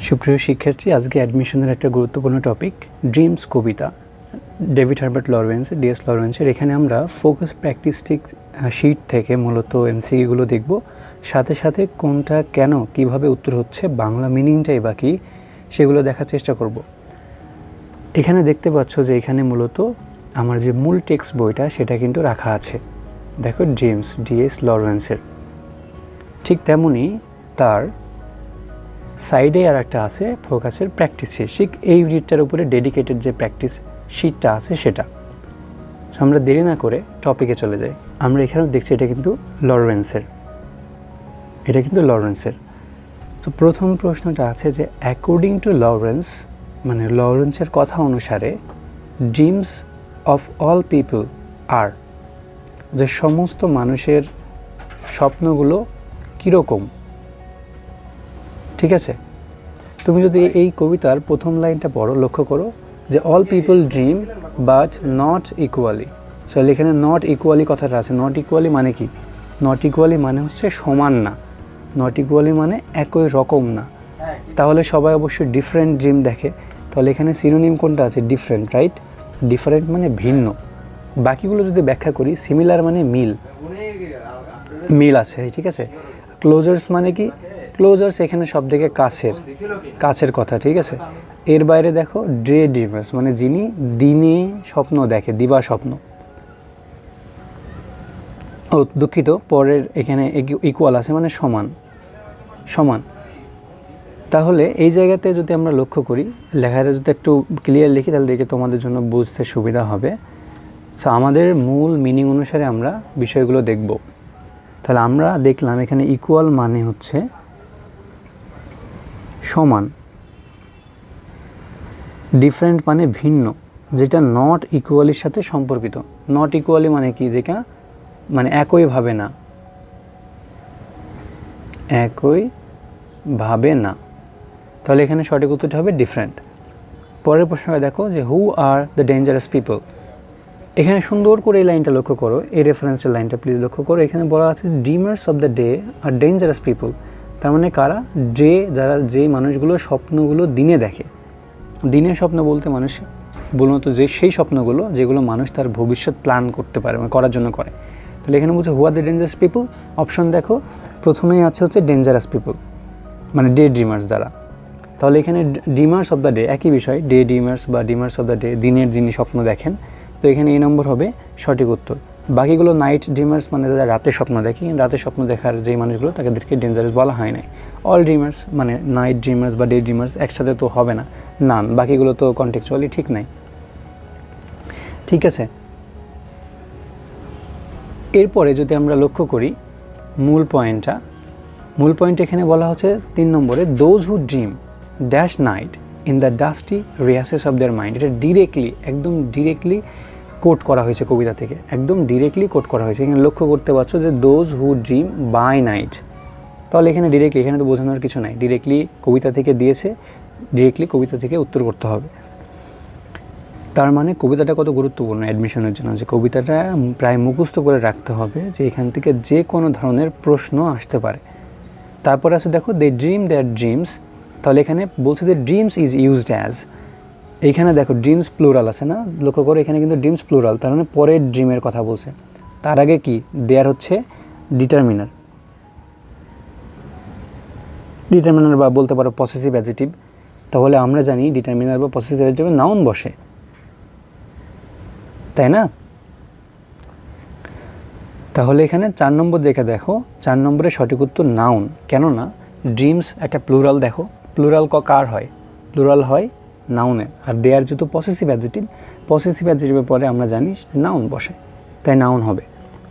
সুপ্রিয় শিক্ষার্থী, আজকে অ্যাডমিশনের একটা গুরুত্বপূর্ণ টপিক ড্রিমস কবিতা, ডেভিড হার্বার্ট লরেন্স, ডিএস লরেন্সের। এখানে আমরা ফোকাস প্র্যাকটিসটিক শিট থেকে মূলত এমসিকিউগুলো দেখব, সাথে সাথে কোনটা কেন কিভাবে উত্তর হচ্ছে, বাংলা মিনিংটাই বা কী সেগুলো দেখার চেষ্টা করব। এখানে দেখতে পাচ্ছ যে এখানে মূলত আমার যে মূল টেক্সট বইটা সেটা কিন্তু রাখা আছে। দেখো, ড্রিমস ডিএস লরেন্সের। ঠিক তেমনই তার সাইডে আর একটা আছে ফোকাসের প্র্যাকটিস শিট, এই ইউনিটটার উপরে ডেডিকেটেড যে প্র্যাকটিস শিটটা আছে সেটা। সো আমরা দেরি না করে টপিকে চলে যাই। আমরা এখানেও দেখছি এটা কিন্তু লরেন্সের। তো প্রথম প্রশ্নটা আছে যে অ্যাকর্ডিং টু লরেন্স, মানে লরেন্সের কথা অনুসারে, ড্রিমস অফ অল পিপল আর, যে সমস্ত মানুষের স্বপ্নগুলো কীরকম। ঠিক আছে, তুমি যদি এই কবিতার প্রথম লাইনটা পড়ো, লক্ষ্য করো যে all people dream but not equally. So এখানে নট ইকুয়ালি কথাটা আছে। নট ইকুয়ালি মানে কি? নট ইকুয়ালি মানে হচ্ছে সমান না, নট ইকুয়ালি মানে একই রকম না। তাহলে সবাই অবশ্যই ডিফারেন্ট ড্রিম দেখে। তাহলে এখানে সিনোনিম কোনটা আছে? Different, right? ডিফারেন্ট মানে ভিন্ন। বাকিগুলো যদি ব্যাখ্যা করি, সিমিলার মানে মিল আছে, ঠিক আছে। ক্লোজার্স মানে কি? ক্লোজার্স এখানে সব থেকে কাছের কথা, ঠিক আছে। এর বাইরে দেখো ডে ড্রিমার্স মানে যিনি দিনে স্বপ্ন দেখে, দিবা স্বপ্ন। ও দুঃখিত, পরের এখানে ইকুয়াল আছে মানে সমান। তাহলে এই জায়গাতে যদি আমরা লক্ষ্য করি, লেখাটা যদি একটু ক্লিয়ার লিখি তাহলে দেখে তোমাদের জন্য বুঝতে সুবিধা হবে। সো আমাদের মূল মিনিং অনুসারে আমরা বিষয়গুলো দেখব। তাহলে আমরা দেখলাম এখানে ইকুয়াল মানে হচ্ছে সমান, ডিফারেন্ট মানে ভিন্ন, যেটা নট ইকুয়ালির সাথে সম্পর্কিত। নট ইকুয়ালি মানে কি? যেটা মানে একইভাবে না। তাহলে এখানে সঠিক উত্তরটা হবে ডিফারেন্ট। পরের প্রশ্নটা দেখো যে হু আর দ্য ডেঞ্জারাস পিপল। এখানে সুন্দর করে এই লাইনটা লক্ষ্য করো, এই রেফারেন্সের লাইনটা প্লিজ লক্ষ্য করো। এখানে বলা আছে dreamers of the day are dangerous people. তার মানে কারা? যারা যে মানুষগুলো স্বপ্নগুলো দিনে দেখে। দিনের স্বপ্ন বলতে মানুষ মূলত সেই স্বপ্নগুলো যেগুলো মানুষ তার ভবিষ্যৎ প্ল্যান করতে পারে, মানে করার জন্য করে। তাহলে এখানে বলছে who are the dangerous people. Option দেখো, প্রথমেই আছে হচ্ছে ডেঞ্জারাস পিপল, মানে ডে ড্রিমার্স যারা। তাহলে এখানে ড্রিমার্স অফ দ্য ডে একই বিষয়, ডে ড্রিমার্স বা ড্রিমার্স অফ দ্য ডে, দিনের যিনি স্বপ্ন দেখেন। তো এখানে এই নম্বর হবে সঠিক উত্তর। বাকিগুলো নাইট ড্রিমার্স মানে যারা রাতে স্বপ্ন দেখে, রাতে স্বপ্ন দেখার যে মানুষগুলো তাদেরকে ডেঞ্জারাস বলা হয় নাই। অল ড্রিমার্স মানে নাইট ড্রিমার্স বা ডে ড্রিমার্স একসাথে তো হবে না, বাকিগুলো তো কন্টেক্সচুয়ালি ঠিক নাই। ঠিক আছে, এরপরে যদি আমরা লক্ষ্য করি মূল পয়েন্ট এখানে বলা হচ্ছে 3 নম্বরে, those who dream dash night in the dusty recesses of their mind. এটা একদম ডিরেক্টলি কোট করা হয়েছে কবিতা থেকে, এখানে লক্ষ্য করতে পারছো যে those who dream by night. তাহলে এখানে এখানে তো বোঝানোর কিছু নাই, ডিরেক্টলি কবিতা থেকে দিয়েছে, ডিরেক্টলি কবিতা থেকে উত্তর করতে হবে। তার মানে কবিতাটা কত গুরুত্বপূর্ণ অ্যাডমিশনের জন্য, যে কবিতাটা প্রায় মুখস্থ করে রাখতে হবে, যে এখান থেকে যে কোনো ধরনের প্রশ্ন আসতে পারে। তারপরে আছে দেখো দে ড্রিম দেয়ার ড্রিমস। তাহলে এখানে বলছে যে ড্রিমস ইজ ইউজড অ্যাজ, এইখানে দেখো ড্রিমস প্লুরাল আছে না, লক্ষ্য করো এখানে কিন্তু ড্রিমস প্লুরাল, তার মানে পরের ড্রিমের কথা বলছে। তার আগে কি দেয়ার হচ্ছে ডিটারমিনার বা বলতে পারো পসেসিভ অ্যাডজেক্টিভ। তাহলে আমরা জানি ডিটারমিনার বা পসেসিভ অ্যাডজেক্টিভে নাউন বসে, তাই না? তাহলে এখানে 4 নম্বর দেখো 4 নম্বরে সঠিক উত্তর নাউন। কেননা ড্রিমস একটা প্লুরাল, দেখো প্লুরাল কার হয়? প্লুরাল হয় নাউনের। আর দেয়ার যেহেতু পসেসিভ অ্যাডজেক্টিভের পরে আমরা জানি নাউন বসে, তাই নাউন হবে।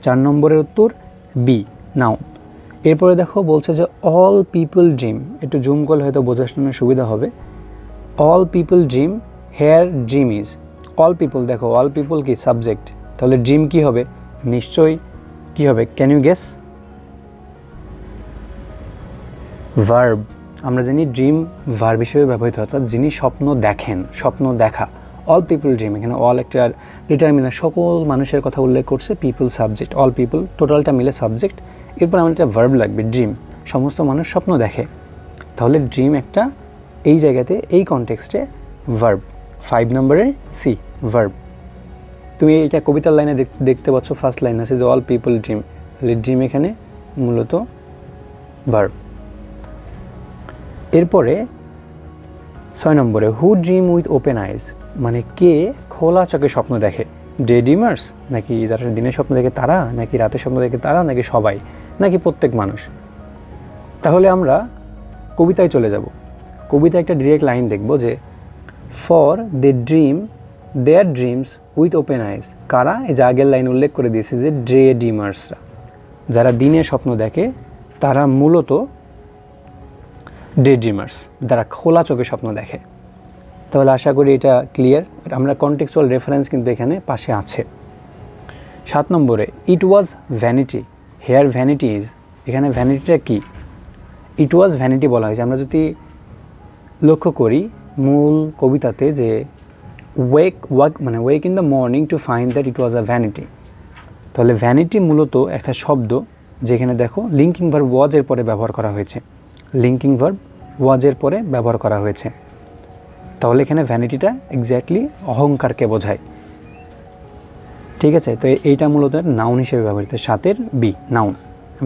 4 নম্বরের উত্তর বি, নাউন। এরপরে দেখো বলছে যে অল পিপল ড্রিম, একটু জুম করলে হয়তো বোঝার জন্য সুবিধা হবে। All people dream, here dream is. All people, দেখো অল পিপল কি? সাবজেক্ট। তাহলে ড্রিম কি হবে? নিশ্চয়ই কি হবে? Can you guess? ভার্ব। আমরা জানি ড্রিম ভার্ব হিসেবে ব্যবহৃত হয়, অর্থাৎ যিনি স্বপ্ন দেখেন, স্বপ্ন দেখা। অল পিপল ড্রিম, এখানে অল একটা ডিটারমিনার, সকল মানুষের কথা উল্লেখ করছে, পিপল সাবজেক্ট, অল পিপল টোটালটা মিলে সাবজেক্ট। এরপর আমাদের একটা ভার্ব লাগবে, ড্রিম, সমস্ত মানুষ স্বপ্ন দেখে। তাহলে ড্রিম একটা এই জায়গাতে এই কনটেক্সটে ভার্ব, 5 নম্বরের সি ভার্ব। তুমি এটা কবিতার লাইনে দেখতে পাচ্ছ, ফার্স্ট লাইন আছে যে অল পিপল ড্রিম, তাহলে ড্রিম এখানে মূলত ভার্ব। এরপরে 6 নম্বরে হু ড্রিম উইথ ওপেন আইজ, মানে কে খোলা চোখে স্বপ্ন দেখে, ডে ড্রিমার্স নাকি যারা দিনের স্বপ্ন দেখে তারা, নাকি রাতের স্বপ্ন দেখে তারা, নাকি সবাই, নাকি প্রত্যেক মানুষ। তাহলে আমরা কবিতায় চলে যাব। কবিতায় একটা ডিরেক্ট লাইন দেখব যে for they dream their dreams with open eyes, কারা, এই যে আগের লাইন উল্লেখ করে দিয়েছে যে ডে ড্রিমার্সরা, যারা দিনে স্বপ্ন দেখে তারা মূলত ডে ড্রিমার্স, যারা খোলা চোখে স্বপ্ন দেখে। তাহলে আশা করি এটা ক্লিয়ার। আমরা কন্টেক্সচুয়াল রেফারেন্স কিন্তু এখানে পাশে আছে। 7 নম্বরে ইট ওয়াজ ভ্যানিটি, হেয়ার ভ্যানিটি ইজ, এখানে ভ্যানিটিটা কি, ইট ওয়াজ ভ্যানিটি বলা হয়েছে। আমরা যদি লক্ষ্য করি মূল কবিতাতে যে wake in the morning to find that it was a vanity, তাহলে ভ্যানিটি মূলত একটা শব্দ যেখানে দেখো লিঙ্কিং ভার্ব ওয়াজের পরে ব্যবহার করা হয়েছে, লিঙ্কিং ভার্ব ওয়াজের পরে ব্যবহার করা হয়েছে। তাহলে এখানে ভ্যানিটিটা এক্স্যাক্টলি অহংকারকে বোঝায়। ঠিক আছে, তো এইটা মূলত নাউন হিসেবে ব্যবহৃত। 7 বি নাউন,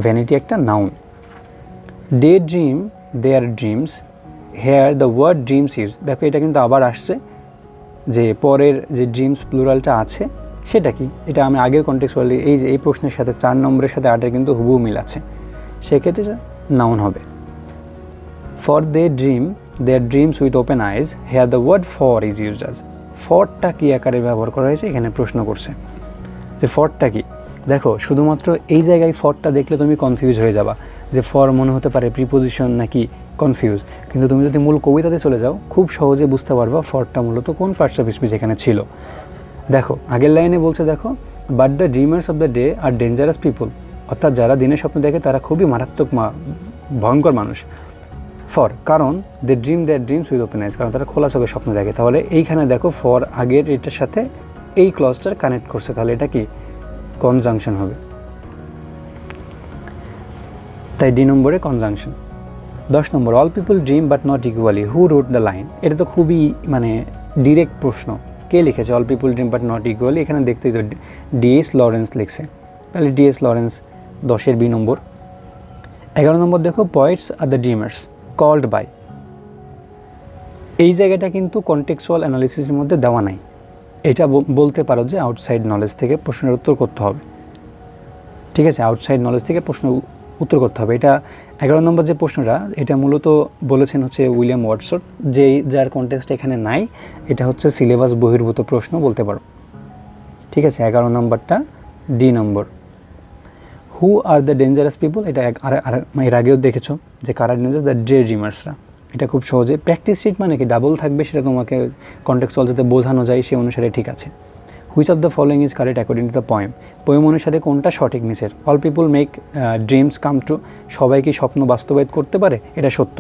ভ্যানিটি একটা noun. Day dream their dreams, here the word dreams use, দেখো এটা কিন্তু আবার আসছে যে পরের যে ড্রিমস প্লুরালটা আছে সেটা কি, এটা আমি আগের কন্টেক্সচুয়ালি এই যে এই প্রশ্নের সাথে 4 নম্বরের সাথে 8-এর কিন্তু হুবহু মিল আছে, সেক্ষেত্রে নাউন হবে। For they dream their dreams with open eyes, here the word for is used as, ফরটা কী আকারে ব্যবহার করা হয়েছে এখানে প্রশ্ন করছে যে ফরটা কি। দেখো শুধুমাত্র এই জায়গায় ফরটা দেখলে তুমি কনফিউজ হয়ে যাবা যে ফর মনে হতে পারে প্রিপোজিশন নাকি কনফিউজ, কিন্তু তুমি যদি মূল কবিতাতে চলে যাও খুব সহজে বুঝতে পারবা ফরটা মূলত কোন পার্টস অফ স্পিচ এখানে ছিল। দেখো আগের লাইনে বলছে দেখো but the dreamers of the day are dangerous people, অর্থাৎ যারা দিনের স্বপ্ন দেখে তারা খুবই মারাত্মক ভয়ঙ্কর মানুষ। ফর কারণ they dream their dreams with open eyes, কারণ তারা খোলা চোখে স্বপ্ন দেখে। তাহলে এইখানে দেখো ফর আগের এটার সাথে এই ক্লজটার কানেক্ট করছে, তাহলে এটা কি কনজাংশন হবে, তাই ডি নম্বরে কনজাংশন। 10 নম্বর all people dream but not equally, who wrote the line, এটা তো খুবই মানে ডিরেক্ট প্রশ্ন, কে লিখেছে all people dream but not equally, এখানে দেখতেই তো ডিএস লরেন্স লিখছে, তাহলে ডিএস লরেন্স 10-এর বি নম্বর। 11 নম্বর দেখো poets are the dreamers called by, এই জায়গাটা কিন্তু কন্টেক্সচুয়াল অ্যানালিসিসের মধ্যে দেওয়া নাই, এটা বলতে পারো যে আউটসাইড নলেজ থেকে প্রশ্নের উত্তর করতে হবে। ঠিক আছে, আউটসাইড নলেজ থেকে প্রশ্ন উত্তর করতে হবে। এটা 11 নম্বর যে প্রশ্নটা এটা মূলত বলেছেন হচ্ছে উইলিয়াম ওয়াটসন, যার কনটেক্সট এখানে নাই, এটা হচ্ছে সিলেবাস বহির্ভূত প্রশ্ন বলতে পারো। ঠিক আছে, 11 নম্বরটা D number. Who are the dangerous people, এটা এর আগেও দেখেছো যে কারা ডেঞ্জারাস, দ্য ডে ড্রিমার্সরা, এটা খুব সহজে প্র্যাকটিস শিট মানে কি ডাবল থাকবে সেটা তোমাকে কন্টেক্সচুয়াল যাতে বোঝানো যায় সেই অনুসারে ঠিক আছে। Which of the following is correct according to the poem অনুসারে কোনটা সঠিক নিচের। All people make dreams come true, সবাই কি স্বপ্ন বাস্তবায়িত করতে পারে, এটা সত্য।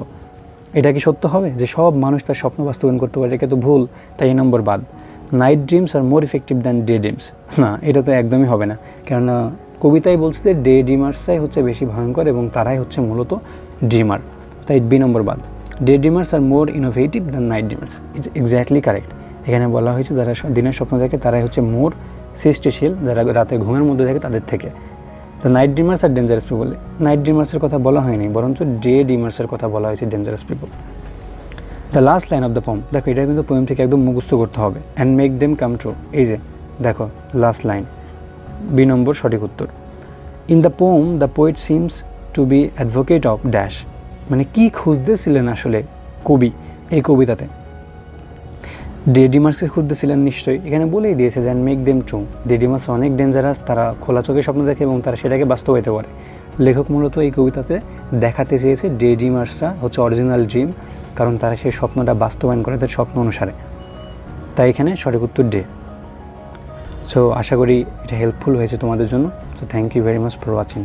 এটা কি সত্য হবে যে সব মানুষ তার স্বপ্ন বাস্তবায়ন করতে পারে, এটা তো ভুল, তাই এই নম্বর বাদ। Night dreams are more effective than day dreams, না এটা তো একদমই হবে না, কেননা কবিতায় বলছে যে ডে ড্রিমার্সরাই হচ্ছে বেশি ভয়ঙ্কর এবং তারাই হচ্ছে মূলত ড্রিমার, তাই বি নম্বর বাদ। Day dreamers are more innovative than night dreamers, it's exactly correct. এখানে বলা হয়েছে যারা দিনের স্বপ্ন দেখে তারাই হচ্ছে মোর সৃষ্টিশীল, যারা রাতে ঘুমের মধ্যে থাকে তাদের থেকে। দ্য নাইট ড্রিমার্স আর ডেঞ্জারাস পিপল, নাইট ড্রিমার্সের কথা বলা হয়নি, বরঞ্চ ডে ড্রিমার্সের কথা বলা হয়েছে, dangerous people. The last line of the poem, দেখো এটা কিন্তু পোয়েম থেকে একদম মুখস্থ করতে হবে। And make them come true, এই যে দেখো লাস্ট লাইন, বি নম্বর সঠিক উত্তর। In the poem the poet seems to be advocate of dash, মানে কী খুঁজতেছিলেন আসলে কবি এই কবিতাতে, ডে ড্রিমার্সকে খুঁজতেছিলেন নিশ্চয়ই, এখানে বলেই দিয়েছে যে make them true, day dreamers অনেক ডেঞ্জারাস, তারা খোলা চোখে স্বপ্ন দেখে এবং তারা সেটাকে বাস্তবায়িত করে। লেখক মূলত এই কবিতাতে দেখাতে চেয়েছে ডে ড্রিমার্সরা হচ্ছে অরিজিনাল ড্রিম, কারণ তারা সেই স্বপ্নটা বাস্তবায়ন করে তাদের স্বপ্ন অনুসারে, তাই এখানে সঠিক উত্তর ডে। সো আশা করি এটা হেল্পফুল হয়েছে তোমাদের জন্য। So thank you very much for watching.